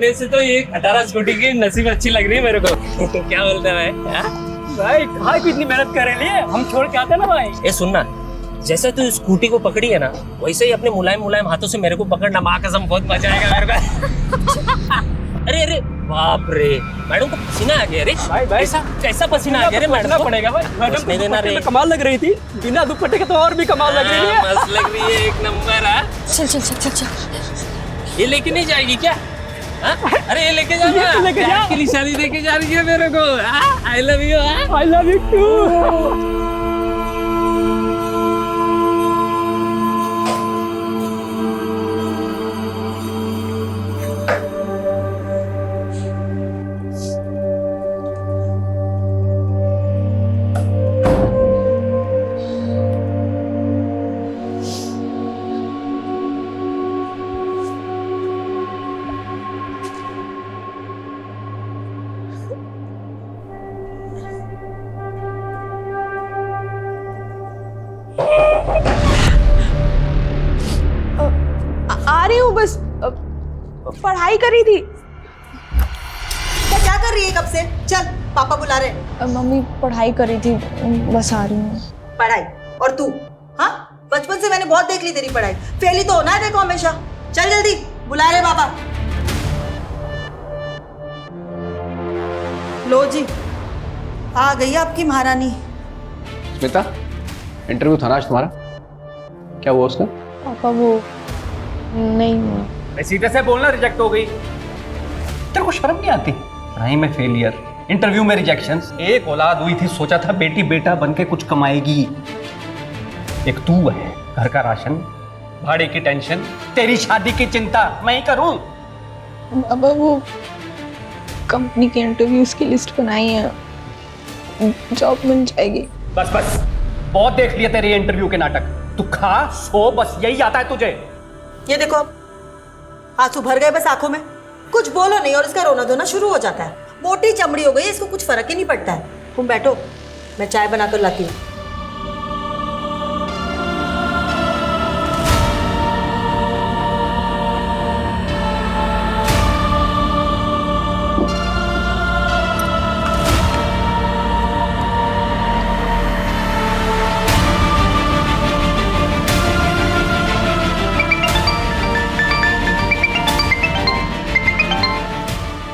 वैसे तो ये 18 स्कूटी की नसीब अच्छी लग रही है मेरे को। क्या बोलते हैं भाई? भाई कहाँ को इतनी मेहनत कर रही है, हम छोड़ के आते ना भाई। ए सुनना, जैसे तू स्कूटी को पकड़ी है ना, वैसे ही अपने मुलायम मुलायम हाथों से मेरे को पकड़ना। माँ कसम बहुत मजा आएगा मेरे को। अरे अरे बाप रे, मैडम को पसीना आ गया रे। भाई भाई कैसा पसीना आ गया रे मैडम को? पड़ेगा भाई। मैडम नहीं देना रे। तो कमाल लग रही थी, बिना दुपट्टे के तो और भी कमाल लग रही है। मस्त लग रही है, एक नंबर है। चल चल चल चल चल। ये लेके नहीं जाएगी क्या? अरे ये लेके जाना, लेके जा। के लिए शादी देके जा रही है मेरे को। I love you. I love you too. आ रही हूँ बस, पढ़ाई करी थी। क्या कर रही है कब से? चल पापा बुला रहे हैं। मम्मी पढ़ाई करी थी, बस आ रही हूँ। पढ़ाई? और तू? हाँ, बचपन से मैंने बहुत देख ली तेरी पढ़ाई। फेल ही तो होना है देखो हमेशा। चल जल्दी, बुला रहे पापा। लो जी, आ गई आपकी महारानी। स्मिता, इंटरव्यू था ना आज तुम्हारा, क्या हुआ उसका? पापा वो नहीं हुआ। सीधे से बोलना, रिजेक्ट हो गई। तेरे को शर्म नहीं आती? पढ़ाई में फेलियर, इंटरव्यू में रिजेक्शंस। एक औलाद हुई थी, सोचा था बेटी बेटा बन के कुछ कमाएगी। एक तू है, घर का राशन, भाड़े की टेंशन, तेरी शादी की चिंता मैं ही करूं। पापा वो कंपनी के इंटरव्यूज की लिस्ट बनाई है, जॉब मिल जाएगी। बस बस, बहुत देख लिया तेरे इंटरव्यू के नाटक। तू खा सो, बस यही आता है तुझे। ये देखो, अब आंसू भर गए बस आंखों में। कुछ बोलो नहीं और इसका रोना धोना शुरू हो जाता है। मोटी चमड़ी हो गई, इसको कुछ फर्क ही नहीं पड़ता है। तुम बैठो, मैं चाय बना कर लाती हूँ।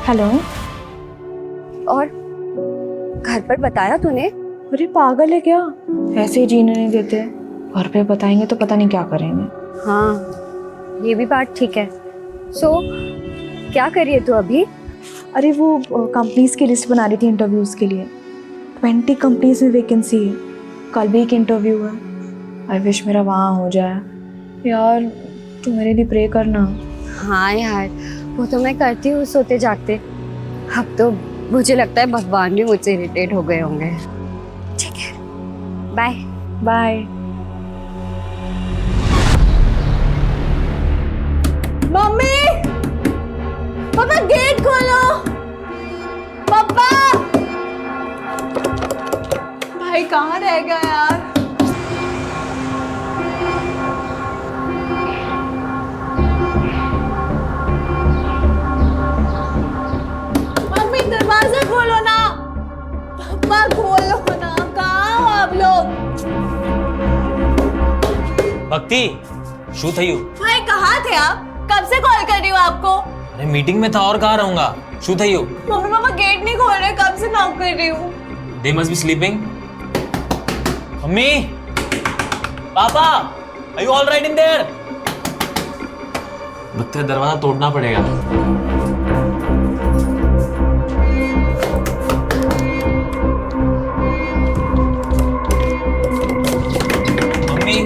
हेलो। और घर पर बताया तूने? अरे पागल है क्या, ऐसे ही जीने नहीं देते। घर पे बताएंगे तो पता नहीं क्या करेंगे। हाँ, ये भी बात ठीक है। सो क्या कर रही है तू अभी? अरे वो कंपनीज की लिस्ट बना रही थी इंटरव्यूज के लिए। 20 कंपनीज में वैकेंसी है, कल भी एक इंटरव्यू है। आई विश मेरा वहाँ हो जाए। यार तू मेरे लिए प्रे करना। हाँ यार, वो तो मैं करती हूँ सोते जागते। अब तो मुझे लगता है भगवान भी मुझसे इरिटेट हो गए होंगे। ठीक है, बाय बाय। मम्मी, पापा गेट खोलो। पापा, भाई कहाँ रह गया यार? मम्मी दरवाजा खोलो ना। पापा खोलो ना, कहाँ हो आप लोग? भक्ति, शू थई हूँ। भाई कहाँ थे आप? कब से कॉल कर रही हूँ आपको। अरे मीटिंग में था, और कहाँ रहूंगा। शू थई हूँ। मम्मी पापा गेट नहीं खोल रहे, कब से नॉक कर रही हूँ। They must be sleeping. Mummy, पापा, are you all right in there? लगता है दरवाजा तोड़ना पड़ेगा। मम्मी,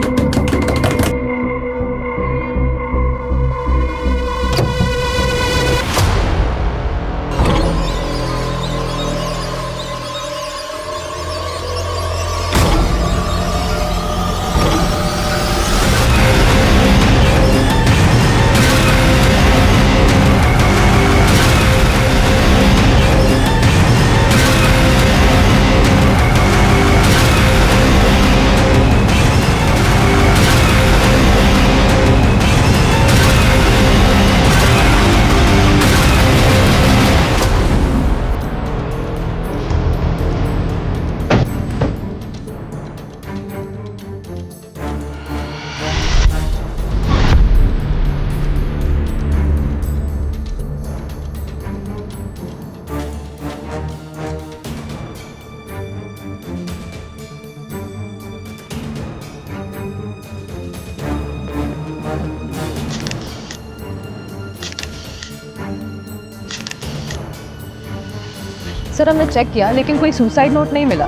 सर हमने चेक किया लेकिन कोई सुसाइड नोट नहीं मिला।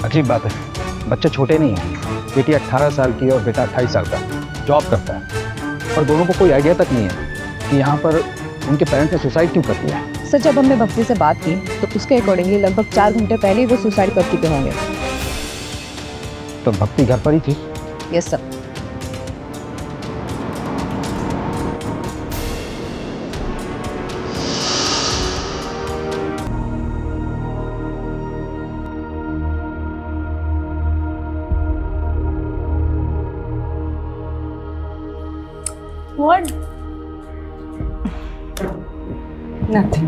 अजीब बात है, बच्चे छोटे नहीं हैं। बेटी 18 साल की है और बेटा 28 साल का, जॉब करता है और दोनों को कोई आइडिया तक नहीं है कि यहाँ पर उनके पेरेंट्स ने सुसाइड क्यों कर दिया है। सर जब हमने भक्ति से बात की तो उसके अकॉर्डिंगली लगभग 4 घंटे पहले ही वो सुसाइड कर चुके होंगे। तो भक्ति घर पर ही थी? Yes sir. What? Nothing.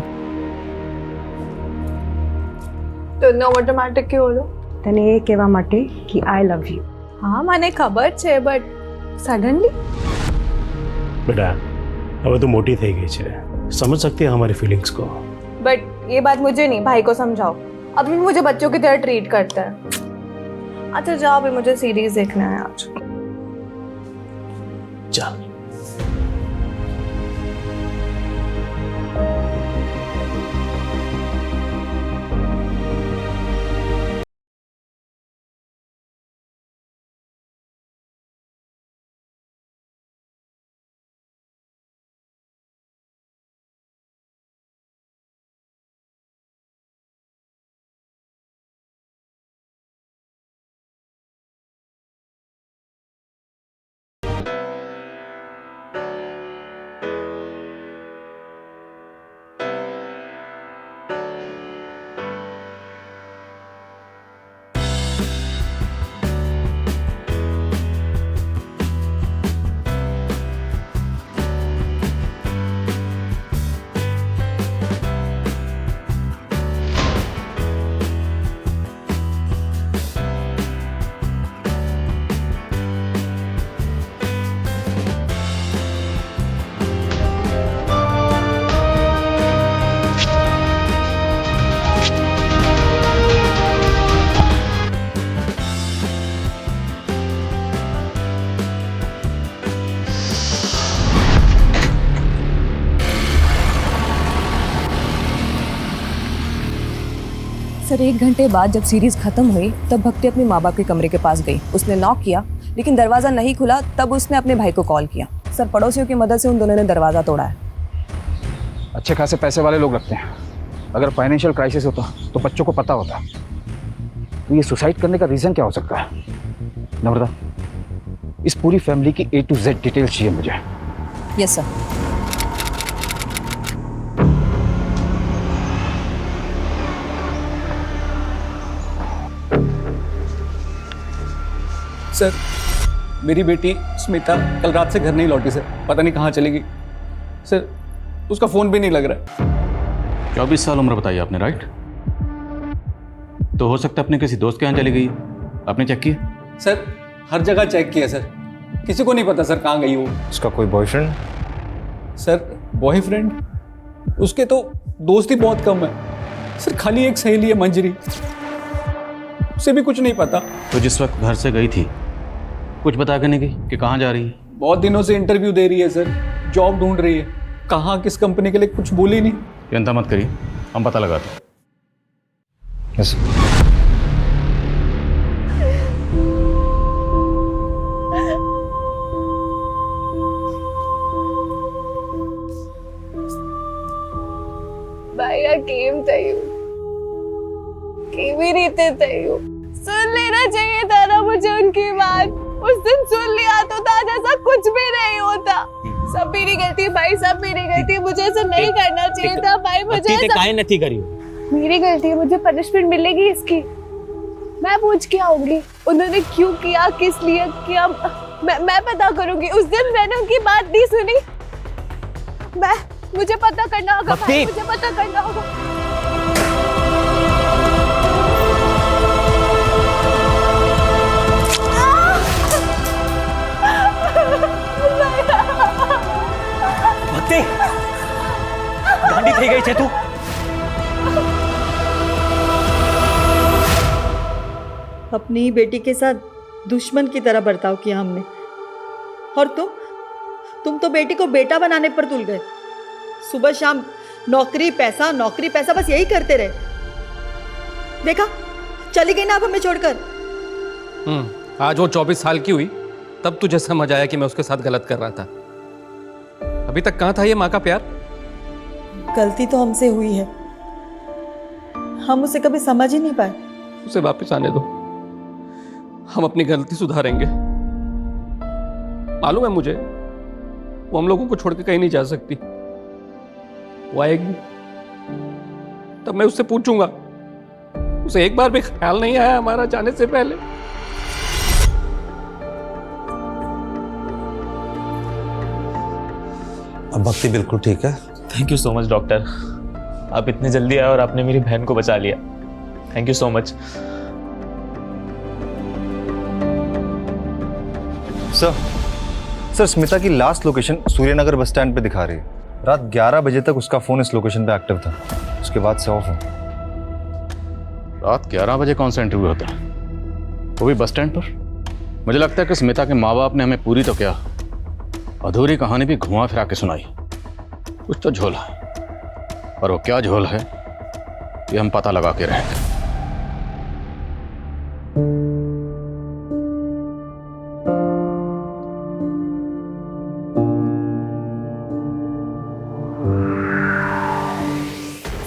તો નો ઓટોમેટિક કે ઓલો તને એ કહેવા માટે કે આઈ લવ યુ. હા મને ખબર છે બટ સડનલી बेटा अब तो मोटी થઈ ગઈ છે, समझ सकती है हमारी फीलिंग्स को। बट ये बात मुझे नहीं, भाई को समझाओ। अभी मुझे बच्चों की तरह ट्रीट करता है। अच्छा जाओ, अभी मुझे सीरीज देखना है आज। चल सर 1 घंटे बाद जब सीरीज खत्म हुई तब भक्ति अपने माँ बाप के कमरे के पास गई। उसने नॉक किया लेकिन दरवाज़ा नहीं खुला, तब उसने अपने भाई को कॉल किया। सर पड़ोसियों की मदद से उन दोनों ने दरवाज़ा तोड़ा है। अच्छे खासे पैसे वाले लोग लगते हैं। अगर फाइनेंशियल क्राइसिस होता तो बच्चों को पता होता। तो ये सुसाइड करने का रीज़न क्या हो सकता है? नम्रता, इस पूरी फैमिली की A to Z डिटेल्स चाहिए मुझे। Yes sir. सर मेरी बेटी स्मिता कल रात से घर नहीं लौटी सर, पता नहीं कहाँ चली गई सर, उसका फ़ोन भी नहीं लग रहा है। 24 साल उम्र बताई आपने, राइट? तो हो सकता है अपने किसी दोस्त के यहाँ चली गई, आपने चेक किया? सर हर जगह चेक किया सर, किसी को नहीं पता सर कहाँ गई वो। उसका कोई बॉयफ्रेंड? Sir boyfriend? उसके तो दोस्त ही बहुत कम है सर, खाली एक सहेली है मंजरी, उसे भी कुछ नहीं पता। तो जिस वक्त घर से गई थी कुछ बता के नहीं गई कि कहाँ जा रही है? बहुत दिनों से इंटरव्यू दे रही है सर, जॉब ढूंढ रही है, कहाँ किस कंपनी के लिए कुछ बोली नहीं। चिंता मत करिए, हम पता लगाते हैं। यस। भैया केम થયું केवी रीते થયું? सुन लेना चाहिए था ना मुझे उनकी बात। उस दिन सुन लिया तो आज ऐसा कुछ भी नहीं होता। सब मेरी गलती भाई, सब मेरी गलती, मुझे ऐसा नहीं करना चाहिए था भाई। मुझे काहे नहीं करी? मेरी गलती है, मुझे पनिशमेंट मिलेगी इसकी। मैं पूछ के आऊंगी उन्होंने क्यों किया, किस लिए किया, मैं पता करूंगी। उस दिन मैंने उनकी बात नहीं सुनी। मुझे पता करना होगा भाई, मुझे पता करना होगा। भक्ति, गांडी થઈ ગઈ છે તું? अपनी ही बेटी के साथ दुश्मन की तरह बर्ताव किया हमने, और तुम तो बेटी को बेटा बनाने पर तुल गए। सुबह शाम नौकरी पैसा, बस यही करते रहे। देखा, चली गई ना अब हमें छोड़कर। आज वो 24 साल की हुई तब तुझे समझ आया कि मैं उसके साथ गलत कर रहा था। अभी तक कहाँ था ये माँ का प्यार? गलती तो हमसे हुई है, हम उसे कभी समझ ही नहीं पाए। उसे वापस आने दो, हम अपनी गलती सुधारेंगे। मालूम है मुझे, वो हम लोगों को छोड़ के कहीं नहीं जा सकती। वो आएगी तब मैं उससे पूछूंगा, उसे एक बार भी ख्याल नहीं आया हमारा जाने से पहले? अब भक्ति बिल्कुल ठीक है। Thank you so much doctor, आप इतने जल्दी आए और आपने मेरी बहन को बचा लिया। Thank you so much. Sir Smita की last location Suryanagar bus stand पे दिखा रही है। रात 11 बजे तक उसका फोन इस लोकेशन पे एक्टिव था, उसके बाद से ऑफ है। रात 11 बजे कौन सा इंटरव्यू होता है, वो भी बस स्टैंड पर? मुझे लगता है कि स्मिता के माँ बाप ने हमें पूरी तो क्या, अधूरी कहानी भी घुमा फिरा के सुनाई। कुछ तो झोल है, पर वो क्या झोल है ये हम पता लगा के रहेंगे।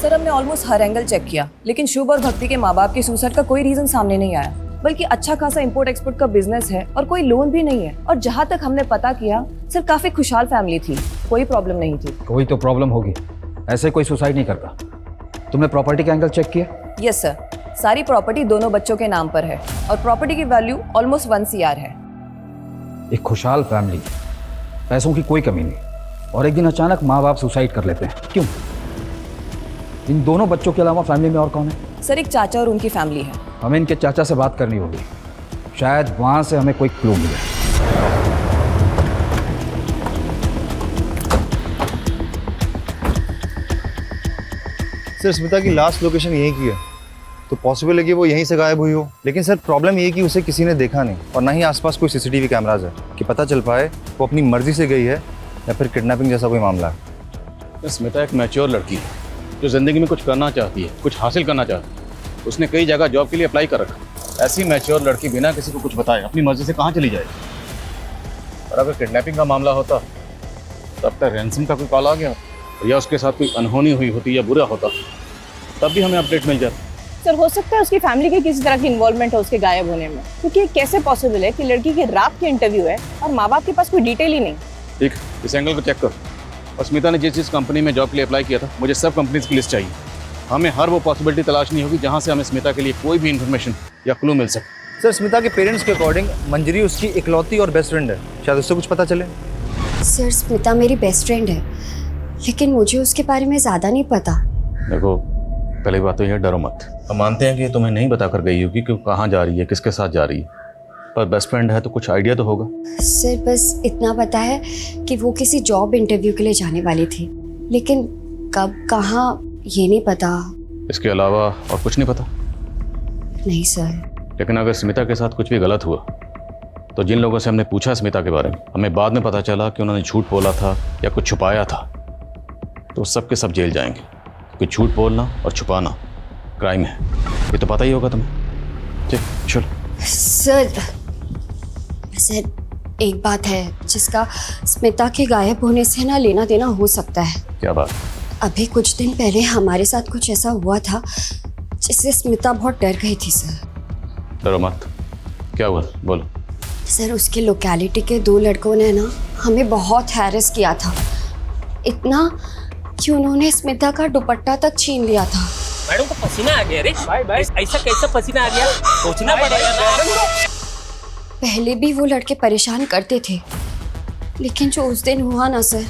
सर हमने ऑलमोस्ट हर एंगल चेक किया, लेकिन शुभ और भक्ति के माँ बाप के सुसाइड का कोई रीजन सामने नहीं आया। बल्कि अच्छा खासा इंपोर्ट एक्सपोर्ट का बिजनेस है और कोई लोन भी नहीं है। और जहाँ तक हमने पता किया सर, काफी खुशहाल फैमिली थी, कोई प्रॉब्लम नहीं थी। कोई तो प्रॉब्लम होगी, ऐसे कोई सुसाइड नहीं करता। तुमने प्रॉपर्टी का एंगल चेक किया? यस सर, सारी प्रॉपर्टी दोनों बच्चों के नाम पर है और प्रॉपर्टी की वैल्यू ऑलमोस्ट 1 CR है। एक खुशहाल फैमिली, पैसों की कोई कमी नहीं, और एक दिन अचानक माँ बाप सुसाइड कर लेते हैं, क्यों? इन दोनों बच्चों के अलावा फैमिली में और कौन है? सर एक चाचा और उनकी फैमिली है। हमें इनके चाचा से बात करनी होगी, शायद वहां से हमें कोई क्लू मिले। सर स्मिता की लास्ट लोकेशन यहीं की है, तो पॉसिबल है कि वो यहीं से गायब हुई हो। लेकिन सर प्रॉब्लम ये है कि उसे किसी ने देखा नहीं, और ना ही आसपास कोई CCTV कैमराज है कि पता चल पाए वो अपनी मर्जी से गई है या फिर किडनैपिंग जैसा कोई मामला है। स्मिता एक मैच्योर लड़की है जो जिंदगी में कुछ करना चाहती है, कुछ हासिल करना चाहती है। उसने कई जगह जॉब के लिए अप्लाई कर रखा। ऐसी मैच्योर लड़की बिना किसी को कुछ बताए अपनी मर्जी से कहाँ चली जाएगी? और अगर किडनैपिंग का मामला होता तब तक रैंसम का कोई कॉल आ गया, या उसके साथ कोई अनहोनी हुई होती या बुरा होता, तब भी हमें अपडेट मिल जाता। सर हो सकता है उसकी फैमिली की किसी तरह की इन्वॉल्वमेंट हो उसके गायब होने में, क्योंकि कैसे पॉसिबल है कि लड़की की रात की इंटरव्यू है और माँ बाप के पास कोई डिटेल ही नहीं। ठीक, इस एंगल को चेक कर। और स्मिता ने जिस कंपनी में जॉब के लिए अप्लाई किया था, मुझे सब कंपनीज की लिस्ट चाहिए। हमें हर वो पॉसिबिलिटी तलाशनी होगी जहाँ से हमें स्मिता के लिए कोई भी इन्फॉर्मेशन या क्लू मिल सके। सर स्मिता के पेरेंट्स के अकॉर्डिंग मंजरी उसकी इकलौती और बेस्ट फ्रेंड है, शायद उससे कुछ पता चले। सर स्मिता मेरी बेस्ट फ्रेंड है, लेकिन मुझे उसके बारे में ज़्यादा नहीं पता। देखो, पहली बात तो यह, डरो मत। हम मानते हैं कि तुम्हें नहीं बता कर गई होगी कि कहाँ जा रही है, किसके साथ जा रही है, पर बेस्ट फ्रेंड है तो कुछ आइडिया तो होगा। सर बस इतना पता है कि वो किसी जॉब इंटरव्यू के लिए जाने वाली थी, लेकिन कब कहाँ ये नहीं पता। इसके अलावा और कुछ नहीं पता? नहीं सर। लेकिन अगर स्मिता के साथ कुछ भी गलत हुआ तो जिन लोगों से हमने पूछा स्मिता के बारे में, हमें बाद में पता चला कि उन्होंने झूठ बोला था या कुछ छुपाया था, तो सब के सब जेल जाएंगे। क्योंकि झूठ बोलना और छुपाना क्राइम है, ये तो पता ही होगा तुम्हें। ठीक, चलो। सर एक बात है जिसका स्मिता के गायब होने से ना लेना देना हो सकता है। क्या बात? अभी कुछ दिन पहले हमारे साथ कुछ ऐसा हुआ था जिससे स्मिता बहुत डर गई थी। सर डरो मत, क्या हुआ, बोलो। सर उसके लोकेलिटी के 2 लड़कों ने ना हमें बहुत हैरेस किया था, इतना कि उन्होंने स्मिता का दुपट्टा तक छीन लिया था। मैडम को पसीना आ गया। अरे ऐसा कैसा पसीना आ गया, सोचना पड़ेगा ना। पहले भी वो लड़के परेशान करते थे, लेकिन जो उस दिन हुआ ना सर,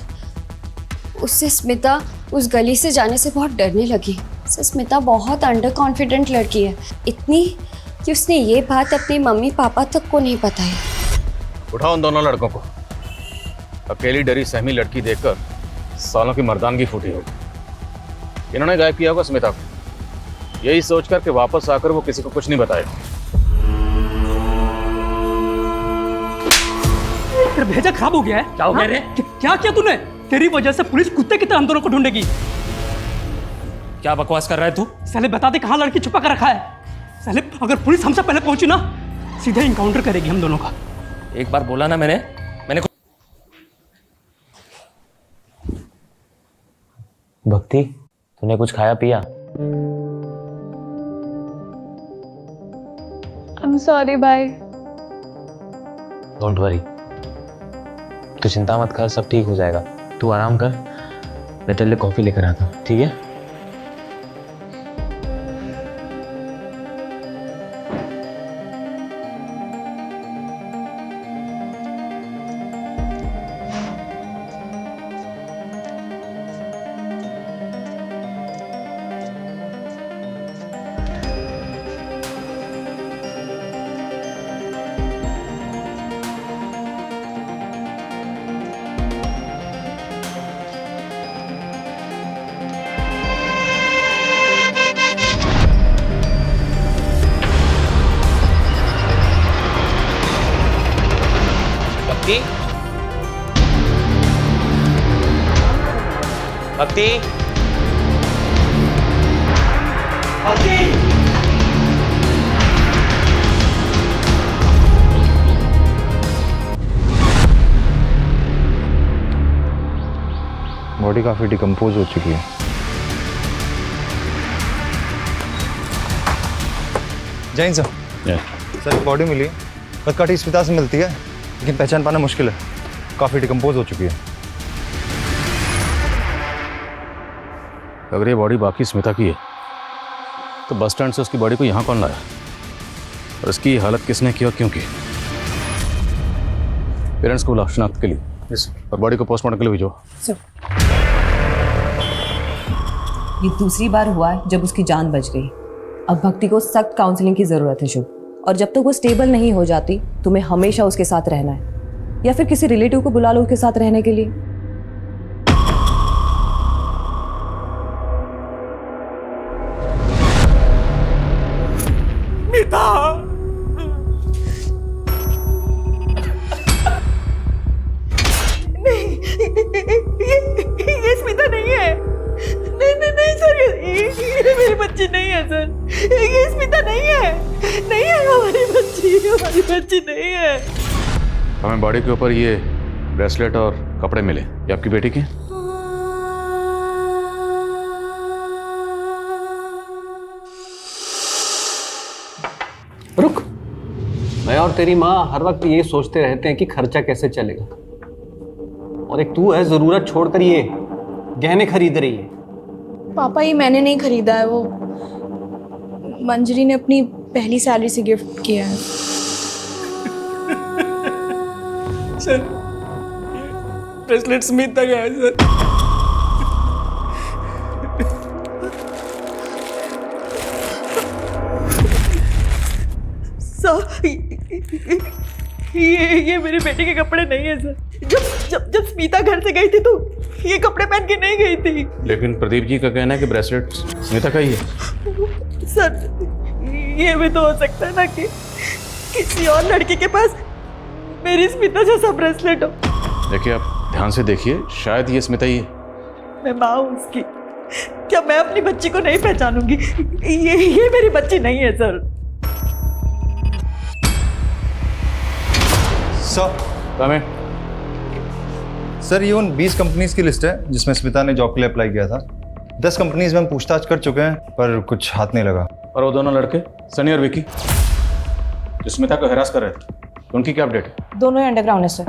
उससे स्मिता उस गली से जाने से बहुत डरने लगी। सर स्मिता बहुत अंडर कॉन्फिडेंट लड़की है, इतनी कि उसने ये बात अपने मम्मी पापा तक को नहीं बताई। उठाओ उन दोनों लड़कों को। अकेली डरी सहमी लड़की देखकर सालों की मर्दानगी फूटी होगी। इन्होंने गायब किया होगा स्मिता को, यही सोचकर कि वापस आकर वो किसी को कुछ नहीं बताएगा। तेरा भेजा खराब हो गया है। क्या हो गया रे? क्या किया तूने? तेरी वजह से पुलिस कुत्ते की तरह हम दोनों को ढूंढेगी। क्या बकवास कर रहा है तू? साले बता दे कहाँ लड़की छुपा कर रखा है। साले अगर पुलिस हमसे पहले पहुंची ना सीधा इनकाउंटर करेगी हम दोनों का। एक बार बोला ना मैंने भक्ति, तूने कुछ खाया पिया? I'm sorry भाई। डोंट वरी, तू चिंता मत कर, सब ठीक हो जाएगा। तू आराम कर, मैं तेरे लिए कॉफी लेकर आता हूँ, ठीक है? भक्ति, भक्ति, भक्ति। बॉडी काफ़ी डिकम्पोज हो चुकी है। जैन सर, सर बॉडी मिली बस काटी स्मिता से मिलती है, लेकिन पहचान पाना मुश्किल है, काफ़ी डिकम्पोज हो चुकी है। अगर ये बॉडी बाकी स्मिता की है तो बस स्टैंड से उसकी बॉडी को यहाँ कौन लाया और इसकी हालत किसने की और क्यों की? पेरेंट्स को बुलाओ शनाख्त के लिए और बॉडी को पोस्टमार्टम के लिए भेजो। ये दूसरी बार हुआ है जब उसकी जान बच गई। अब भक्ति को सख्त काउंसलिंग की ज़रूरत है शुभ, और जब तक वो स्टेबल नहीं हो जाती तुम्हें हमेशा उसके साथ रहना है, या फिर किसी रिलेटिव को बुला लो उसके साथ रहने के लिए। ये स्मिता नहीं है। नहीं सर, ये मेरी बच्ची नहीं है सर। ये स्मिता नहीं है, नहीं है हमारी बच्ची नहीं है। हमें बॉडी के ऊपर ये ब्रेसलेट और कपड़े मिले, ये आपकी बेटी के? रुक, मैं और तेरी माँ हर वक्त ये सोचते रहते हैं कि खर्चा कैसे चलेगा, और एक तू है जरूरत छोड़कर ये गहने खरीद रही है। पापा ये मैंने नहीं खरीदा है, वो मंजरी ने अपनी पहली सैलरी से गिफ्ट किया है। सर ब्रेसलेट स्मिता का है सर। ये मेरे बेटे के कपड़े नहीं है सर। जब स्मिता घर से गई थी तो ये कपड़े पहन के नहीं गई थी। लेकिन प्रदीप जी का कहना है कि ब्रेसलेट स्मिता का ही है। सर ये भी तो हो सकता है ना कि किसी और लड़की के पास मेरी स्मिता जैसा ब्रेसलेट हो। देखिए आप ध्यान से देखिए, शायद ये स्मिता ही है। मैं माँ हूँ उसकी, क्या मैं अपनी बच्ची को नहीं पहचानूंगी? ये मेरी बच्ची नहीं है सर। सर ये उन 20 कंपनीज की लिस्ट है जिसमें स्मिता ने जॉब के लिए अप्लाई किया था। 10 कंपनीज में हम पूछताछ कर चुके हैं पर कुछ हाथ नहीं लगा। और वो दोनों लड़के सनी और विकी जो स्मिता को हरास कर रहे थे, उनकी क्या अपडेट है? दोनों ही अंडरग्राउंड है सर।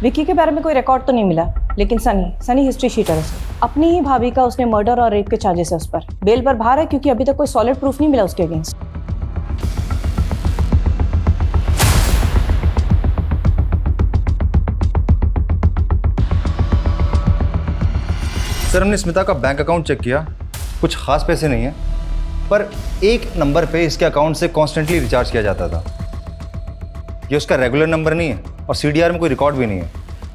विकी के बारे में कोई रिकॉर्ड तो नहीं मिला, लेकिन सनी हिस्ट्री शीटर है सर। अपनी ही भाभी का उसने मर्डर और रेप के चार्जेस है उस पर। बेल पर बाहर है क्योंकि अभी तक कोई सॉलिड प्रूफ नहीं मिला उसके अगेंस्ट। सर हमने स्मिता का बैंक अकाउंट चेक किया, कुछ खास पैसे नहीं है, पर एक नंबर पे इसके अकाउंट से कॉन्स्टेंटली रिचार्ज किया जाता था। ये उसका रेगुलर नंबर नहीं है और सीडीआर में कोई रिकॉर्ड भी नहीं है।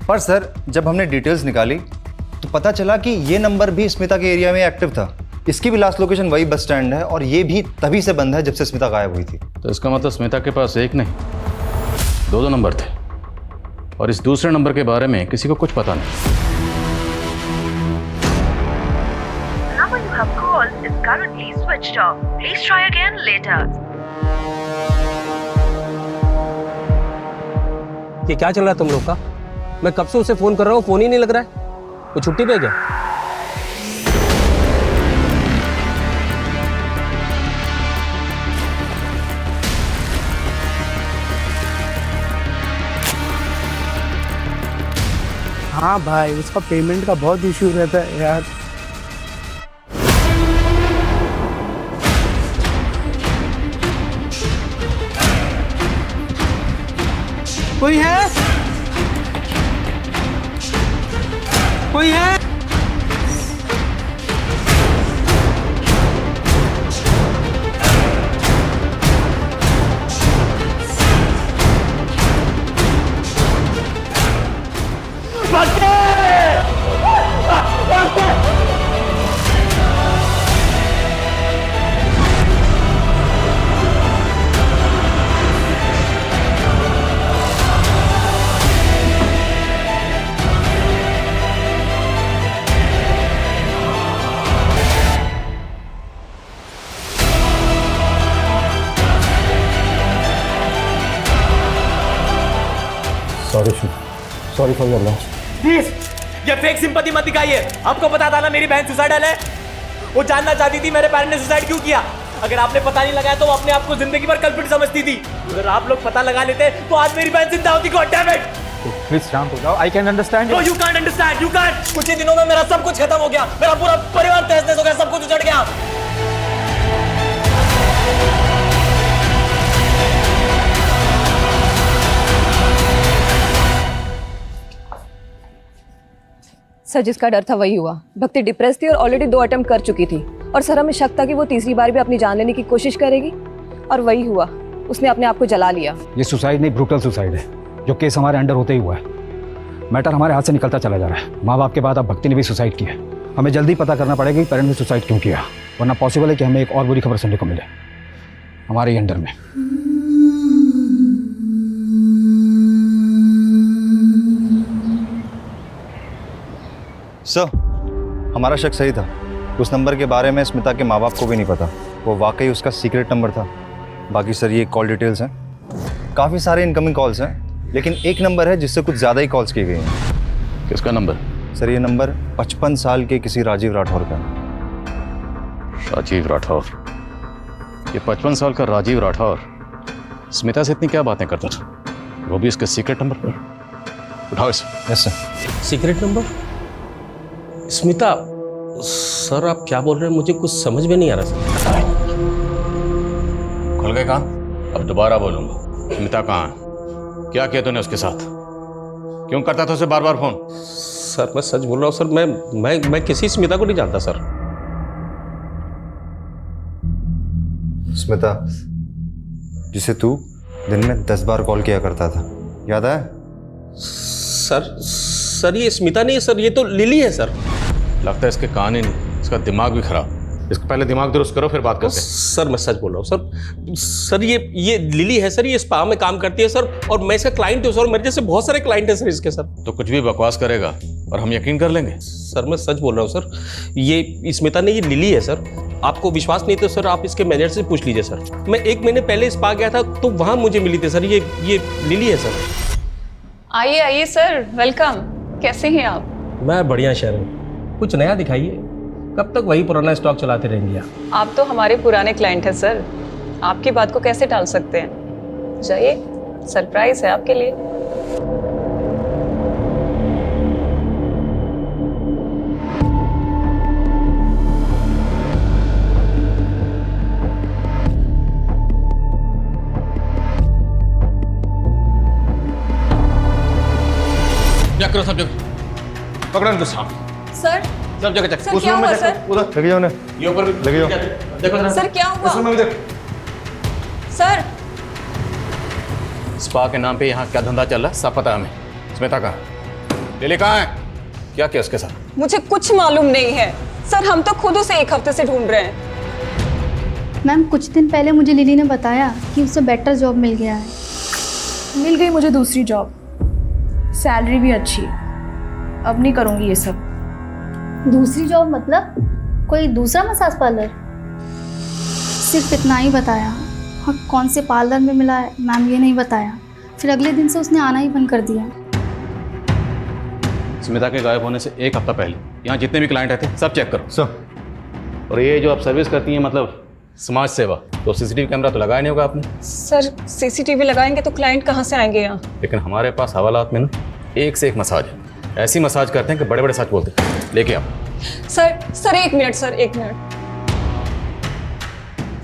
पर सर जब हमने डिटेल्स निकाली तो पता चला कि ये नंबर भी स्मिता के एरिया में एक्टिव था। इसकी भी लास्ट लोकेशन वही बस स्टैंड है और ये भी तभी से बंद है जब से स्मिता गायब हुई थी। तो इसका मतलब स्मिता के पास एक नहीं दो नंबर थे, और इस दूसरे नंबर के बारे में किसी को कुछ पता नहीं। Number you have called is currently switched off. Please try again later. ये क्या चल रहा है तुम लोग का? मैं कब से उसे फोन कर रहा हूँ, फोन ही नहीं लग रहा है। वो छुट्टी पे है क्या? हाँ भाई, उसका पेमेंट का बहुत इश्यू रहता है यार। कोई है? कोई है? Sorry for your loss. Please ये फेक सिंपैथी मत दिखाइए। आपको पता था ना मेरी बहन सुसाइडल है। वो जानना चाहती थी मेरे पेरेंट्स ने सुसाइड क्यों किया। अगर आपने पता नहीं लगाया तो वो अपने आप को जिंदगी भर कल्पित समझती थी। अगर आप लोग पता लगा लेते तो आज मेरी बहन जिंदा होती। God damn it. प्लीज शांत हो जाओ। I can understand. No you can't understand. You can't. कुछ ही दिनों में मेरा सब कुछ खत्म हो गया। मेरा पूरा परिवार तहस-नहस हो गया। सब कुछ उजड़ गया। सर, जिसका डर था वही हुआ। भक्ति डिप्रेस थी और ऑलरेडी 2 अटेम्प्ट कर चुकी थी, और सर हमें शक था कि वो तीसरी बार भी अपनी जान लेने की कोशिश करेगी, और वही हुआ। उसने अपने आप को जला लिया। ये सुसाइड नहीं, ब्रूटल सुसाइड है, जो केस हमारे अंडर होते ही हुआ है। मैटर हमारे हाथ से निकलता चला जा रहा है। माँ बाप के बाद अब भक्ति ने भी सुसाइड किया। हमें जल्दी पता करना पड़ेगा कि पेरेंट्स ने सुसाइड क्यों किया, वरना पॉसिबल है कि हमें एक और बुरी खबर सुनने को मिले हमारे ही अंडर में। सर, हमारा शक सही था। उस नंबर के बारे में स्मिता के माँ बाप को भी नहीं पता। वो वाकई उसका सीक्रेट नंबर था। बाकी सर ये कॉल डिटेल्स हैं। काफ़ी सारे इनकमिंग कॉल्स हैं, लेकिन एक नंबर है जिससे कुछ ज़्यादा ही कॉल्स की गई हैं। किसका नंबर? सर ये नंबर 55 साल के किसी राजीव राठौर का है। राजीव राठौर? ये 55 साल का राजीव राठौर स्मिता से इतनी क्या बातें करता था, वो भी इसके सीक्रेट नंबर पर? उठाओ इसे। Yes sir. Secret number? Smita? Sir आप क्या बोल रहे हैं, मुझे कुछ समझ में नहीं आ रहा सर। खुल गए कान? अब दोबारा बोलूंगा। स्मिता कहाँ है? क्या किया तूने उसके साथ? क्यों करता था उसे बार बार फोन? सर मैं सच बोल रहा हूँ सर। मैं किसी स्मिता को नहीं जानता सर। स्मिता, जिसे तू दिन में 10 बार कॉल किया करता था, याद है? सर ये स्मिता नहीं है सर, ये तो लिली है सर। लगता है इसके कान ही नहीं, इसका दिमाग भी खराब। इसको पहले दिमाग दुरुस्त करो फिर बात करते हैं। सर मैं सच बोल रहा हूँ सर ये लिली है सर। ये स्पा में काम करती है सर, और मैं इसका क्लाइंट हूँ सर। मेरे जैसे बहुत सारे क्लाइंट है सर इसके सर। तो कुछ भी बकवास करेगा और हम यकीन कर लेंगे? सर मैं सच बोल रहा हूँ सर। ये स्मिता नहीं, ये लिली है सर। आपको विश्वास नहीं तो सर आप इसके मैनेजर से पूछ लीजिए सर। मैं 1 महीने पहले स्पा गया था तो वहाँ मुझे मिली थी सर। ये लिली है सर। आइए आइए सर, वेलकम। कैसे हैं आप? मैं बढ़िया शरण। कुछ नया दिखाइए। कब तक वही पुराना स्टॉक चलाते रहेंगे आप तो हमारे पुराने क्लाइंट हैं सर, आपकी बात को कैसे टाल सकते हैं। जाइए, सरप्राइज है आपके लिए। क्या करो सब जगह, पकड़ो इनको साहब। सर सब जगह चेक। सर क्या हुआ सर? उधर लगे जाओ, ये ऊपर भी लगे जाओ। देखो सर क्या हुआ? इसमें भी देख। सर स्पा के नाम पे यहाँ क्या धंधा चल रहा है सब पता है हमें। स्मिता कहाँ? लिली कहाँ है? क्या किया उसके साथ? मुझे कुछ मालूम नहीं है सर, हम तो खुद उसे 1 हफ्ते से ढूंढ रहे हैं। मैम कुछ दिन पहले मुझे लिली ने बताया कि उसे बेटर जॉब मिल गया है। मिल गई मुझे दूसरी जॉब, सैलरी भी अच्छी है। अब नहीं करूँगी ये सब। दूसरी जॉब मतलब कोई दूसरा मसाज पार्लर? सिर्फ इतना ही बताया, और कौन से पार्लर में मिला है मैम ये नहीं बताया। फिर अगले दिन से उसने आना ही बंद कर दिया। स्मिता के गायब होने से एक हफ्ता पहले यहाँ जितने भी क्लाइंट आए थे सब चेक करो। सर। और ये जो आप सर्विस करती हैं मतलब समाज सेवा, तो सीसीटीवी कैमरा तो लगाया नहीं होगा आपने? सर सीसीटीवी लगाएंगे तो क्लाइंट कहाँ से आएंगे यहाँ? लेकिन हमारे पास हवालात में ना एक से एक मसाज है। ऐसी मसाज करते हैं कि बड़े बड़े सच बोलते हैं। लेके आओ। सर एक मिनट सर, एक मिनट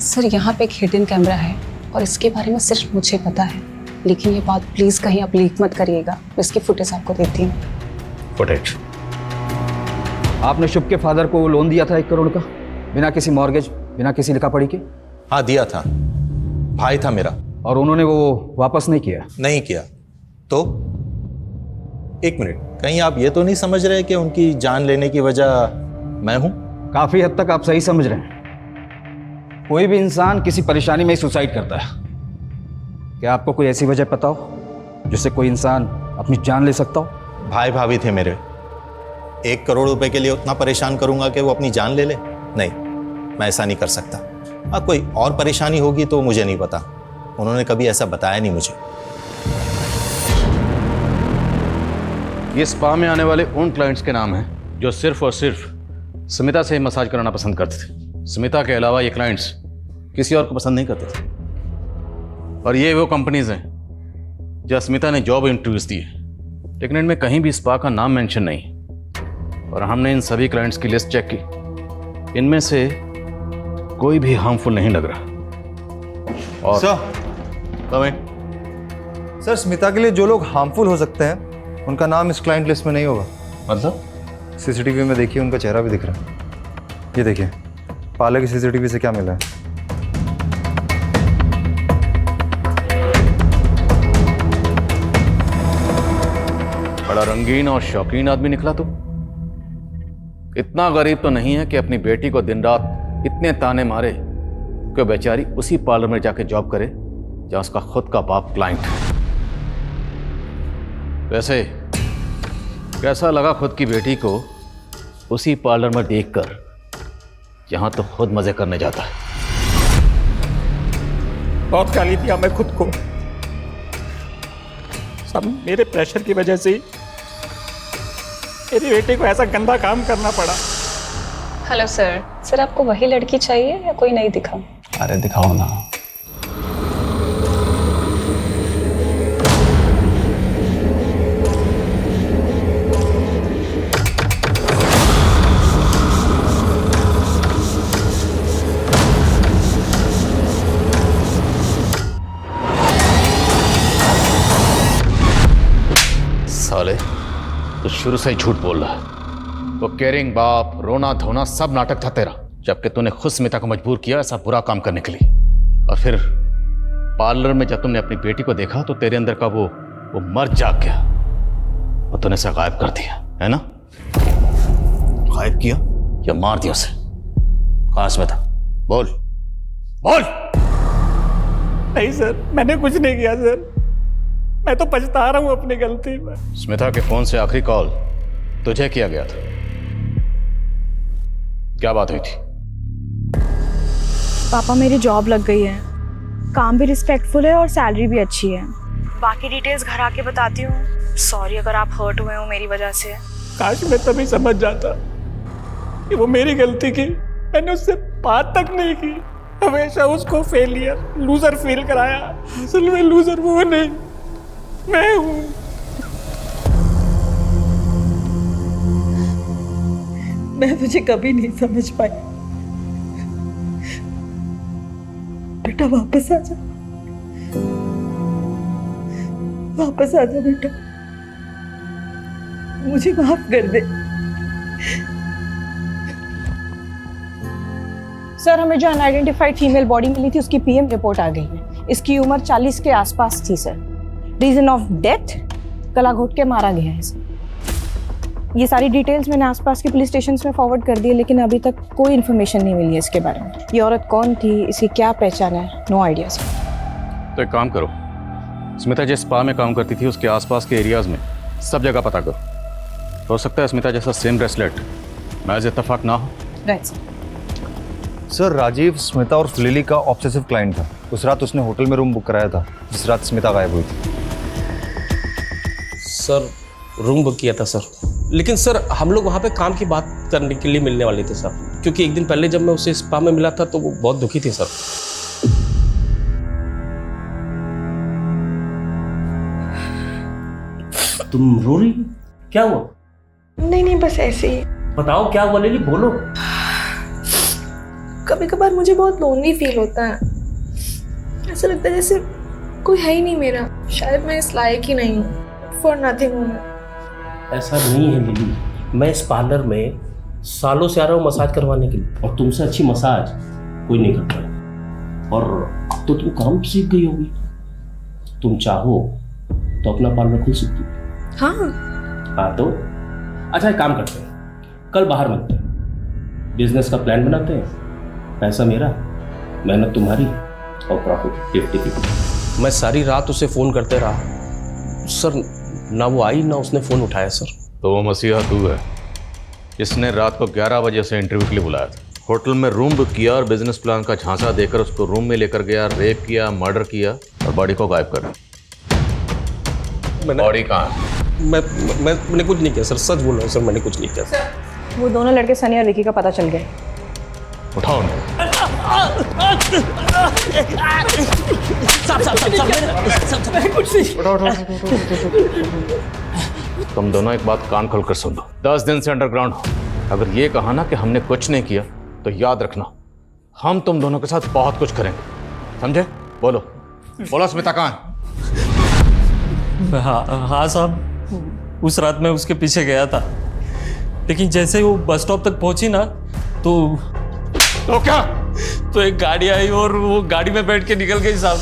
सर, यहाँ पे एक हिडन कैमरा है और इसके बारे में सिर्फ मुझे पता है, लेकिन ये बात प्लीज कहीं आप लीक मत करिएगा। मैं इसकी फुटेज आपको देती हूँ। फुटेज? आपने शुभ के फादर को लोन दिया था 1 करोड़ का, बिना किसी मॉर्गेज, बिना किसी लिखा पढ़ी के? हाँ दिया था, भाई था मेरा। और उन्होंने वो वापस नहीं किया? नहीं किया। तो एक मिनट, कहीं आप ये तो नहीं समझ रहे कि उनकी जान लेने की वजह मैं हूं? काफी हद तक आप सही समझ रहे हैं। कोई भी इंसान किसी परेशानी में ही सुसाइड करता है। क्या आपको कोई ऐसी वजह पता हो जिससे कोई इंसान अपनी जान ले सकता हो? भाई भाभी थे मेरे, 1 करोड़ रुपए के लिए उतना परेशान करूंगा कि वो अपनी जान ले ले? नहीं, मैं ऐसा नहीं कर सकता। हाँ, कोई और परेशानी होगी तो मुझे नहीं पता, उन्होंने कभी ऐसा बताया नहीं मुझे। ये स्पा में आने वाले उन क्लाइंट्स के नाम हैं जो सिर्फ और सिर्फ स्मिता से मसाज कराना पसंद करते थे। स्मिता के अलावा ये क्लाइंट्स किसी और को पसंद नहीं करते थे। और ये वो कंपनीज हैं जहाँ स्मिता ने जॉब इंटरव्यूज दिए, लेकिन इनमें कहीं भी स्पा का नाम मेंशन नहीं। और हमने इन सभी क्लाइंट्स की लिस्ट चेक की, इनमें से कोई भी हार्मफुल नहीं लग रहा। और सर, स्मिता के लिए जो लोग हार्मफुल हो सकते हैं उनका नाम इस क्लाइंट लिस्ट में नहीं होगा। मतलब? सीसीटीवी में देखिए, उनका चेहरा भी दिख रहा है। ये देखिए, पार्लर की सीसीटीवी से क्या मिला है। बड़ा रंगीन और शौकीन आदमी निकला तू। इतना गरीब तो नहीं है कि अपनी बेटी को दिन रात इतने ताने मारे कि बेचारी उसी पार्लर में जाके जॉब करे जहां उसका खुद का बाप क्लाइंट है। वैसे कैसा लगा खुद की बेटी को उसी पार्लर में देखकर जहां तो खुद मजे करने जाता है? बहुत गाली दिया मैं खुद को, सब मेरे प्रेशर की वजह से ही मेरी बेटी को ऐसा गंदा काम करना पड़ा। हेलो सर, सर आपको वही लड़की चाहिए या कोई नहीं दिखा? अरे दिखाओ ना। साले, तो शुरू से ही झूठ बोल रहा है। वो केयरिंग बाप, रोना धोना सब नाटक था तेरा, जबकि तूने खुद स्मिता को मजबूर किया ऐसा बुरा काम करने के लिए। और फिर पार्लर में जब तुमने अपनी बेटी को देखा तो तेरे अंदर का वो मर्द जाग गया और तूने उसे गायब कर दिया, है ना? गायब किया या मार दिया उसे? कहाँ स्मिता? बोल बोल। नहीं सर, मैंने कुछ नहीं किया सर, मैं तो पछता रहा हूँ अपनी गलती में। स्मिता के फोन से आखिरी कॉल तुझे किया गया था, क्या बात हुई थी? पापा मेरी जॉब लग गई है, काम भी रिस्पेक्टफुल है और सैलरी भी अच्छी है। बाकी डिटेल्स घर आके बताती हूँ। सॉरी अगर आप हर्ट हुए हो मेरी वजह से। काश मैं तभी समझ जाता कि वो मेरी गलती की, मैंने उससे बात तक नहीं की, हमेशा उसको फेलियर, लूजर फील कराया। असल में लूजर वो नहीं, मैं हूँ। मैं तुझे कभी नहीं समझ पाई। बेटा वापस आ जा, वापस आ जा बेटा, मुझे माफ कर दे। सर, हमें जो अनआइडेंटिफाइड फीमेल बॉडी मिली थी उसकी पीएम रिपोर्ट आ गई है। इसकी उम्र 40 के आसपास थी सर। रीजन ऑफ डेथ, गला घोट के मारा गया है इसे। ये सारी डिटेल्स मैंने आसपास के पुलिस स्टेशन में फॉरवर्ड कर दी, लेकिन अभी तक कोई इन्फॉर्मेशन नहीं मिली है इसके बारे में। ये औरत कौन थी, इसकी क्या पहचान है, नो आइडिया सर। तो एक काम करो, स्मिता जिस स्पा में काम करती थी उसके आसपास के एरियाज में सब जगह पता करो। हो सकता है स्मिता जैसा सेम ब्रेसलेट महज इत्तेफाक ना हो। Right sir. Sir, Rajiv Smita और लिली का ऑब्सेसिव क्लाइंट था। उस रात उसने होटल में रूम बुक कराया था जिस रात स्मिता गायब हुई थी। सर रूम बुक किया था सर, लेकिन सर हम लोग वहाँ पे काम की बात करने के लिए मिलने वाले थे सर, क्योंकि एक दिन पहले जब मैं उसे स्पा में मिला था तो वो बहुत दुखी थी सर। तुम रो रही हो? क्या हुआ? नहीं बस ऐसे ही। बताओ क्या हुआ लिली, बोलो। कभी कभार मुझे बहुत लोनली फील होता है, ऐसा लगता है जैसे कोई है ही नहीं मेरा, शायद मैं इस लायक ही नहीं हूँ, फॉर नथिंग हूँ मैं। ऐसा नहीं है लिली, मैं इस पार्लर में सालों से आ रहा हूँ मसाज करवाने के लिए, और तुमसे अच्छी मसाज कोई नहीं कर पाया। और अब तो तुम काम सीख गई होगी, तुम चाहो तो अपना पार्लर खुल सकती हो। हाँ तो अच्छा एक काम करते हैं, कल बाहर मिलते हैं, बिजनेस का प्लान बनाते हैं, पैसा मेरा, मेहनत तुम्हारी और प्रॉफिट 50-50। मैं सारी रात उसे फ़ोन करते रहा सर, ना वो आई ना उसने फ़ोन उठाया सर। तो वो मसीहा तू है जिसने रात को 11 बजे से इंटरव्यू के लिए बुलाया था, होटल में रूम बुक किया और बिजनेस प्लान का झांसा देकर उसको रूम में लेकर गया, रेप किया, मर्डर किया और बॉडी को गायब कर। बॉडी कहाँ है? मैंने कुछ नहीं किया सर, सच बोल रहा हूँ सर, मैंने कुछ नहीं किया सर। वो दोनों लड़के सनी और विकी का पता चल गया। उठाओ उन्हें। तुम दोनों एक बात कान खोलकर सुन लो, 10 दिन से अंडरग्राउंड हो। अगर ये कहा ना कि हमने कुछ नहीं किया तो याद रखना हम तुम दोनों के साथ बहुत कुछ करेंगे, समझे? बोलो बोलो स्मिता कहाँ है? हाँ साहब, उस रात मैं उसके पीछे गया था, लेकिन जैसे ही वो बस स्टॉप तक पहुंची ना तो क्या? तो एक गाड़ी आई और वो गाड़ी में बैठ के निकल गई साहब।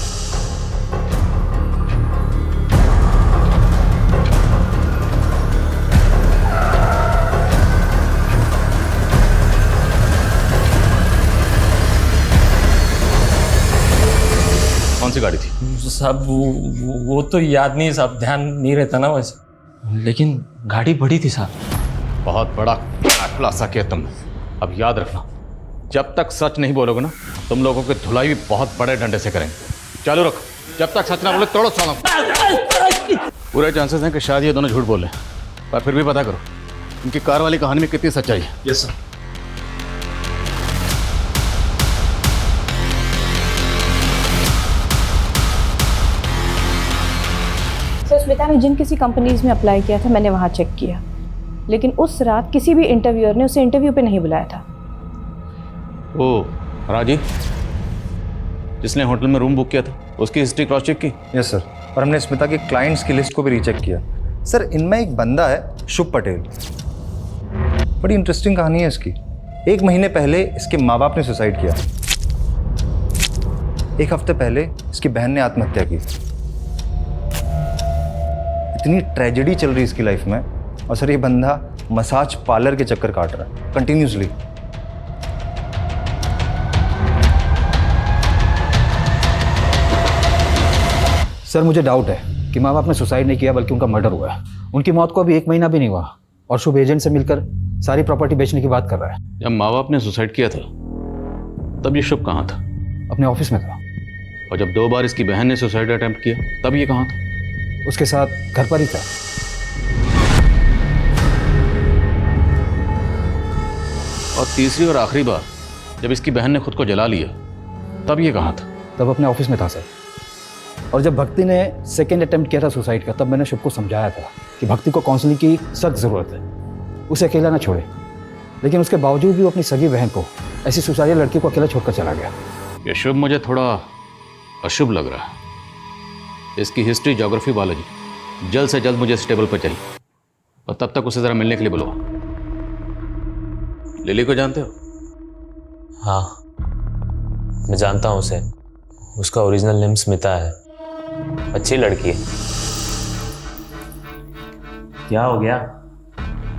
कौन सी गाड़ी थी? साहब वो तो याद नहीं साहब, ध्यान नहीं रहता ना वैसे, लेकिन गाड़ी बड़ी थी साहब। बहुत बड़ा खुलासा किया तुमने। अब याद रखना, जब तक सच नहीं बोलोगे ना तुम लोगों की धुलाई भी बहुत बड़े डंडे से करेंगे। चालू रखो, जब तक सच ना बोले तोड़ो सालों। पूरे चांसेस हैं कि शायद ये दोनों झूठ बोले, पर फिर भी पता करो इनकी कार वाली कहानी में कितनी सच्चाई है। Yes sir. स्मिता ने जिन किसी कंपनीज में अप्लाई किया था मैंने वहाँ चेक किया, लेकिन उस रात किसी भी इंटरव्यूअर ने उसे इंटरव्यू पे नहीं बुलाया था। ओ राजी जिसने होटल में रूम बुक किया था उसकी हिस्ट्री क्रॉस चेक की? यस सर, और हमने स्मिता के क्लाइंट्स की लिस्ट को भी रीचेक किया। सर इनमें एक बंदा है शुभ पटेल, बड़ी इंटरेस्टिंग कहानी है इसकी। 1 महीने पहले इसके माँ बाप ने सुसाइड किया, 1 हफ्ते पहले इसकी बहन ने आत्महत्या की। इतनी ट्रेजेडी चल रही इसकी लाइफ में, और सर ये बंदा मसाज पार्लर के चक्कर काट रहा है कंटिन्यूसली। सर मुझे डाउट है कि माँ बाप ने सुसाइड नहीं किया बल्कि उनका मर्डर हुआ है। उनकी मौत को अभी 1 महीना भी नहीं हुआ और शुभ एजेंट से मिलकर सारी प्रॉपर्टी बेचने की बात कर रहा है। जब माँ बाप ने सुसाइड किया था तब ये शुभ कहाँ था? अपने ऑफिस में था। और जब 2 बार इसकी बहन ने सुसाइड अटेम्प्ट किया तब ये कहाँ था? उसके साथ घर पर ही था। और तीसरी और आखिरी बार जब इसकी बहन ने खुद को जला लिया तब ये कहाँ था? तब अपने ऑफिस में था सर। और जब भक्ति ने सेकेंड अटेम्प्ट किया था सुसाइड का, तब मैंने शुभ को समझाया था कि भक्ति को काउंसलिंग की सख्त ज़रूरत है, उसे अकेला ना छोड़े। लेकिन उसके बावजूद भी वो अपनी सगी बहन को, ऐसी सुसाइड लड़की को अकेला छोड़कर चला गया। ये शुभ मुझे थोड़ा अशुभ लग रहा है। इसकी हिस्ट्री, ज्योग्राफी, बायोलॉजी जल्द से जल्द मुझे इस टेबल पर चाहिए, और तब तक उसे ज़रा मिलने के लिए बुलवा। लिली को जानते हो? हाँ मैं जानता हूँ उसे, उसका ओरिजिनल नेम स्मिता है, अच्छी लड़की है। क्या हो गया?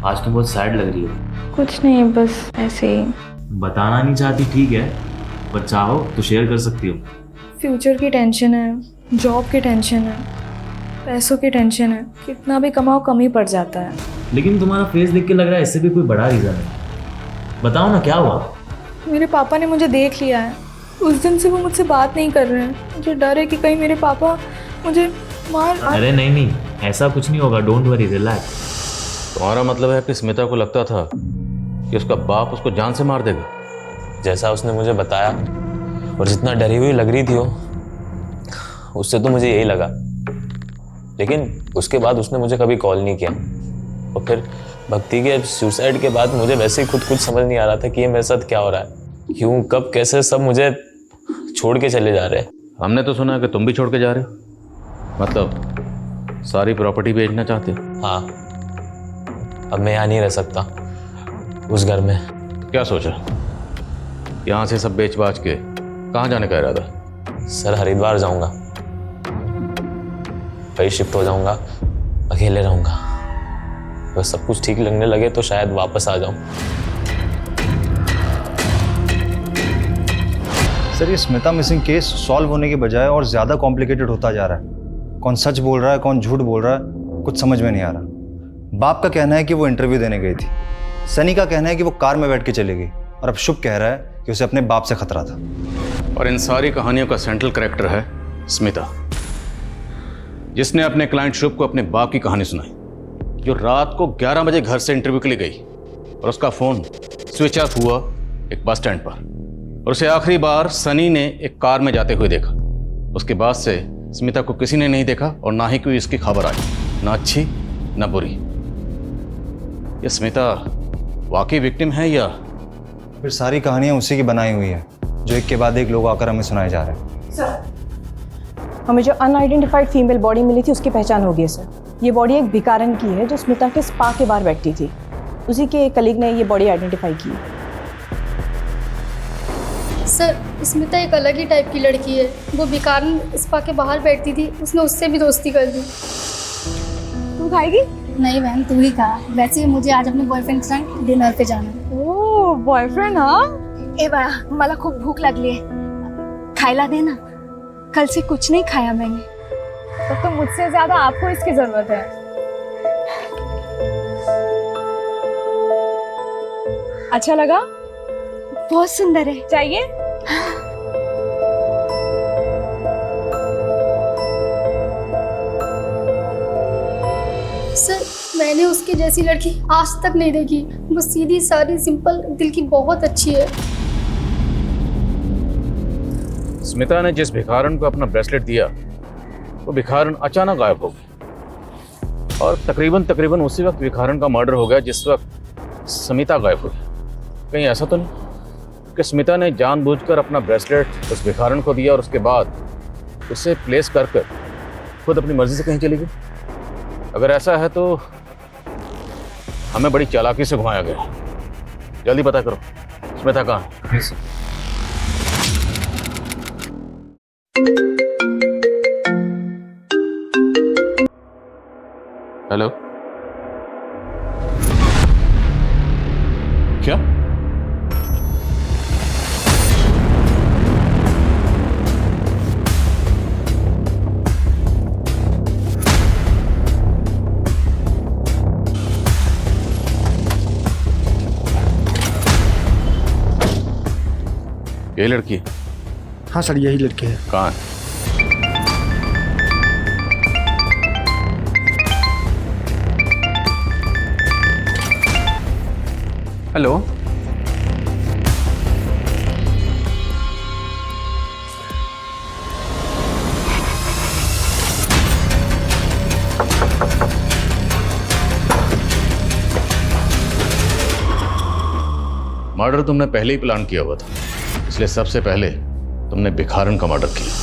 आज तो बहुत सैड लग रही हो। कुछ नहीं, बस ऐसे ही। बताना नहीं चाहती ठीक है, पर चाहो तो शेयर कर सकती हो। फ्यूचर की टेंशन है, जॉब की टेंशन है, पैसों की टेंशन है, कितना भी कमाओ कम ही पड़ जाता है। लेकिन तुम्हारा फेस देख के लग रहा है इससे भी कोई बड़ा रीज़न है। बताओ ना क्या हुआ? मेरे पापा ने मुझे देख लिया है, उस दिन से वो मुझसे बात नहीं कर रहे हैं। मुझे डर है कि कहीं मेरे पापा मुझे मार। अरे नहीं, ऐसा कुछ नहीं होगा, डोंट वरी, रिलैक्स। तुम्हारा मतलब है कि स्मिता को लगता था कि उसका बाप उसको जान से मार देगा? जैसा उसने मुझे बताया और जितना डरी हुई लग रही थी वो, उससे तो मुझे यही लगा। लेकिन उसके बाद उसने मुझे कभी कॉल नहीं किया। और फिर भक्ति के सुसाइड के बाद मुझे वैसे ही खुद कुछ समझ नहीं आ रहा था कि ये मेरे साथ क्या हो रहा है, क्यों, कब, कैसे सब मुझे छोड़ के चले जा रहे हैं। हमने तो सुना है कि तुम भी छोड़ के जा रहे हो, मतलब सारी प्रॉपर्टी बेचना चाहते हो? हाँ, अब मैं यहाँ नहीं रह सकता उस घर में। क्या सोचा? यहाँ से सब बेच बाच के कहाँ जाने का इरादा? सर हरिद्वार जाऊंगा, कहीं शिफ्ट हो जाऊंगा, अकेले रहूंगा। बस सब कुछ ठीक लगने लगे तो शायद वापस आ जाऊं। सर ये स्मिता मिसिंग केस सॉल्व होने के बजाय और ज़्यादा कॉम्प्लिकेटेड होता जा रहा है। कौन सच बोल रहा है, कौन झूठ बोल रहा है, कुछ समझ में नहीं आ रहा। बाप का कहना है कि वो इंटरव्यू देने गई थी, सनी का कहना है कि वो कार में बैठ के चली गई, और अब शुभ कह रहा है कि उसे अपने बाप से खतरा था। और इन सारी कहानियों का सेंट्रल कैरेक्टर है स्मिता, जिसने अपने क्लाइंट शुभ को अपने बाप की कहानी सुनाई, जो रात को 11 बजे घर से इंटरव्यू के लिए गई और उसका फोन स्विच ऑफ हुआ एक बस स्टैंड पर, और उसे आखिरी बार सनी ने एक कार में जाते हुए देखा। उसके बाद से स्मिता को किसी ने नहीं देखा और ना ही कोई इसकी खबर आई, ना अच्छी ना बुरी। ये स्मिता वाकई विक्टिम है या फिर सारी कहानियां उसी की बनाई हुई है, जो एक के बाद एक लोग आकर हमें सुनाए जा रहे हैं? सर, हमें जो अनआइडेंटिफाइड फीमेल बॉडी मिली थी उसकी पहचान हो गई है सर। ये बॉडी एक भिखारन की है जो स्मिता के स्पा के बाहर बैठती थी। उसी के कलीग ने ये बॉडी आइडेंटिफाई की। सर, स्मिता एक अलग ही टाइप की लड़की है। वो भिखारन स्पा के बाहर बैठती थी, उसने उससे भी दोस्ती कर दी। तू खाएगी? नहीं बहन, तू ही खा। वैसे मुझे आज अपने बॉयफ्रेंड के साथ डिनर पे जाना है। ओह बॉयफ्रेंड, हाँ? ए बा, मला खूब भूख लगली है, खाइला देना। कल से कुछ नहीं खाया मैंने। तो मुझसे ज्यादा आपको इसकी जरूरत है। अच्छा लगा? बहुत सुंदर है। चाहिए? सर, मैंने उसकी जैसी लड़की आज तक नहीं देखी। वो सीधी सादी सिंपल दिल की बहुत अच्छी है। स्मिता ने जिस भिखारन को अपना ब्रेसलेट दिया, वो भिखारन अचानक गायब हो गई, और तकरीबन उसी वक्त भिखारन का मर्डर हो गया जिस वक्त स्मिता गायब हुई। कहीं ऐसा तो नहीं कि स्मिता ने जानबूझकर अपना ब्रेसलेट उस भिखारन को दिया और उसके बाद उसे प्लेस कर खुद अपनी मर्जी से कहीं चली गई? अगर ऐसा है तो हमें बड़ी चालाकी से घुमाया गया। जल्दी पता करो स्मिता कहाँ है। हेलो, क्या? ये लड़की है? हाँ सर, यही लड़की है। कहाँ है? हेलो, मर्डर तुमने पहले ही प्लान किया हुआ था, इसलिए सबसे पहले तुमने भिखारन का मर्डर किया।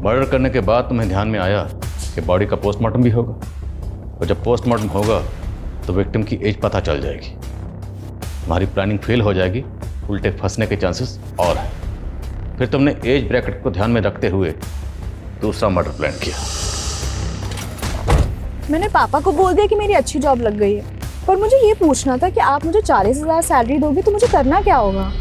मर्डर करने के बाद तुम्हें ध्यान में आया कि बॉडी का पोस्टमार्टम भी होगा, और जब पोस्टमार्टम होगा तो विक्टिम की एज पता चल जाएगी। तुम्हारी प्लानिंग फेल हो जाएगी, उल्टे फंसने के चांसेस और हैं। फिर तुमने एज ब्रैकेट को ध्यान में रखते हुए दूसरा मर्डर प्लान किया। मैंने पापा को बोल दिया कि मेरी अच्छी जॉब लग गई है, पर मुझे ये पूछना था कि आप मुझे 40,000 सैलरी दोगे तो मुझे करना क्या होगा?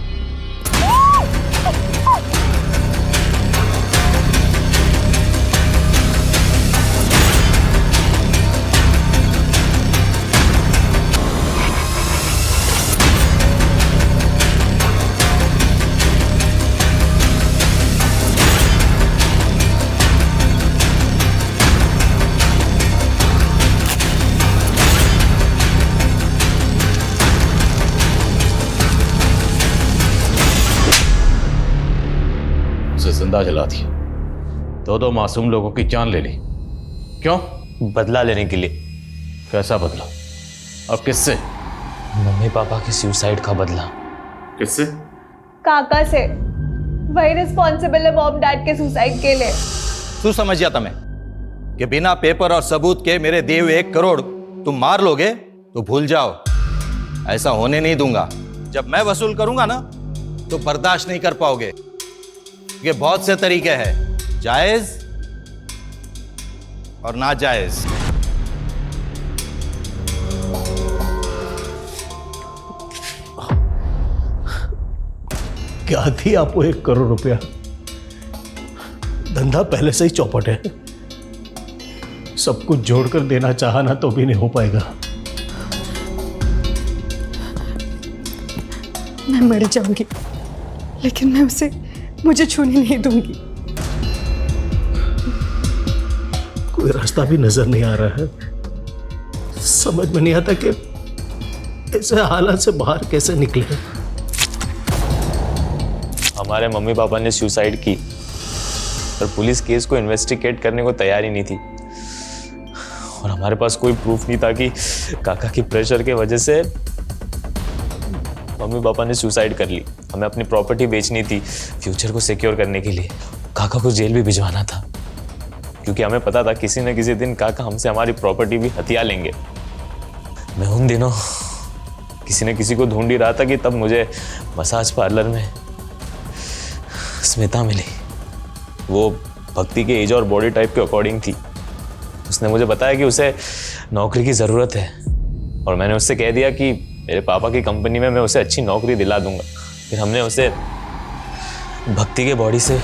जिंदा जला दिया, दो मासूम लोगों की जान ले ली। क्यों? बदला लेने के लिए। कैसा बदला? अब किससे? मम्मी पापा के सुसाइड का बदला। किससे? काका से। वही रिस्पॉन्सिबल है मॉम डैड के सुसाइड के लिए। तू समझ जाता मैं कि बिना पेपर और सबूत के मेरे दिए हुए 1 करोड़ तुम मार लोगे तो भूल जाओ, ऐसा होने नहीं दूंगा। जब मैं वसूल करूंगा ना तो बर्दाश्त नहीं कर पाओगे। ये बहुत से तरीके हैं, जायज और नाजायज। क्या थी आपको 1 करोड़ रुपया? धंधा पहले से ही चौपट है, सब कुछ जोड़कर देना चाहा ना तो भी नहीं हो पाएगा। मैं मर जाऊंगी लेकिन मैं उसे मुझे छूने नहीं दूंगी। कोई रास्ता भी नजर नहीं आ रहा है, समझ में नहीं आता कि ऐसे हालात से बाहर कैसे निकले। हमारे मम्मी पापा ने सुसाइड की पर पुलिस केस को इन्वेस्टिगेट करने को तैयार ही नहीं थी, और हमारे पास कोई प्रूफ नहीं था कि काका की प्रेशर के वजह से मम्मी पापा ने सुसाइड कर ली। हमें अपनी प्रॉपर्टी बेचनी थी फ्यूचर को सिक्योर करने के लिए। काका को जेल भी भिजवाना था क्योंकि हमें पता था किसी न किसी दिन काका हमसे हमारी प्रॉपर्टी भी हथिया लेंगे। मैं उन दिनों किसी न किसी को ढूंढ ही रहा था कि तब मुझे मसाज पार्लर में स्मिता मिली। वो भक्ति के एज और बॉडी टाइप के अकॉर्डिंग थी। उसने मुझे बताया कि उसे नौकरी की ज़रूरत है, और मैंने उससे कह दिया कि मेरे पापा की कंपनी में मैं उसे अच्छी नौकरी दिला दूंगा। फिर हमने उसे भक्ति के बॉडी से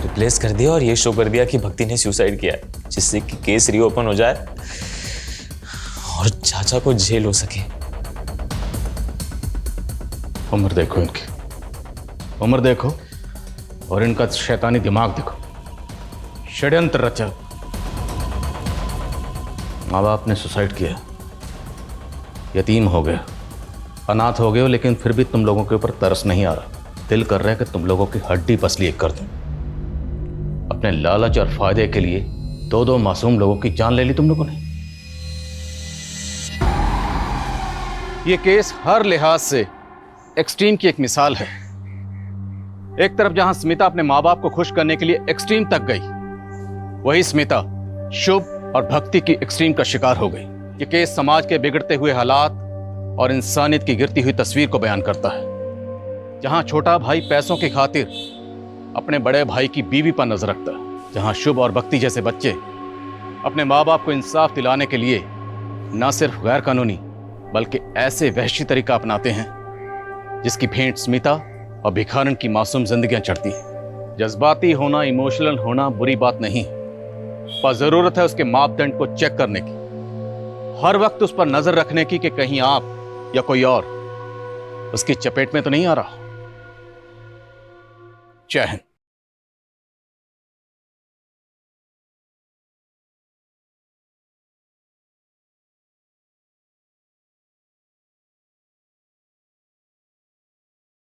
रिप्लेस कर दिया और ये शो कर दिया कि भक्ति ने सुसाइड किया है, जिससे कि केस रीओपन हो जाए और चाचा को जेल हो सके। उम्र देखो इनकी, उम्र देखो और इनका शैतानी दिमाग देखो। षड्यंत्र रचा। माँ बाप ने सुसाइड किया, यतीम हो गए, अनाथ हो गए हो, लेकिन फिर भी तुम लोगों के ऊपर तरस नहीं आ रहा। दिल कर रहा है कि तुम लोगों की हड्डी पसली एक कर दूं। अपने लालच और फायदे के लिए 2 मासूम लोगों की जान ले ली तुम लोगों ने। ये केस हर लिहाज से एक्सट्रीम की एक मिसाल है। एक तरफ जहां स्मिता अपने माँ बाप को खुश करने के लिए एक्सट्रीम तक गई, वही स्मिता शुभ और भक्ति की एक्सट्रीम का शिकार हो गई। ये केस समाज के बिगड़ते हुए हालात और इंसानियत की गिरती हुई तस्वीर को बयान करता है। जहां छोटा भाई पैसों की खातिर अपने बड़े भाई की बीवी पर नजर रखता है, जहां शुभ और भक्ति जैसे बच्चे अपने माँ बाप को इंसाफ दिलाने के लिए न सिर्फ गैर कानूनी बल्कि ऐसे वहशी तरीका अपनाते हैं जिसकी भेंट स्मिता और भिखारन की मासूम जिंदगियां चढ़ती हैं। जज्बाती होना, इमोशनल होना बुरी बात नहीं, पर जरूरत है उसके मापदंड को चेक करने की, हर वक्त उस पर नजर रखने की कि कहीं आप या कोई और उसकी चपेट में तो नहीं आ रहा। जय हिंद।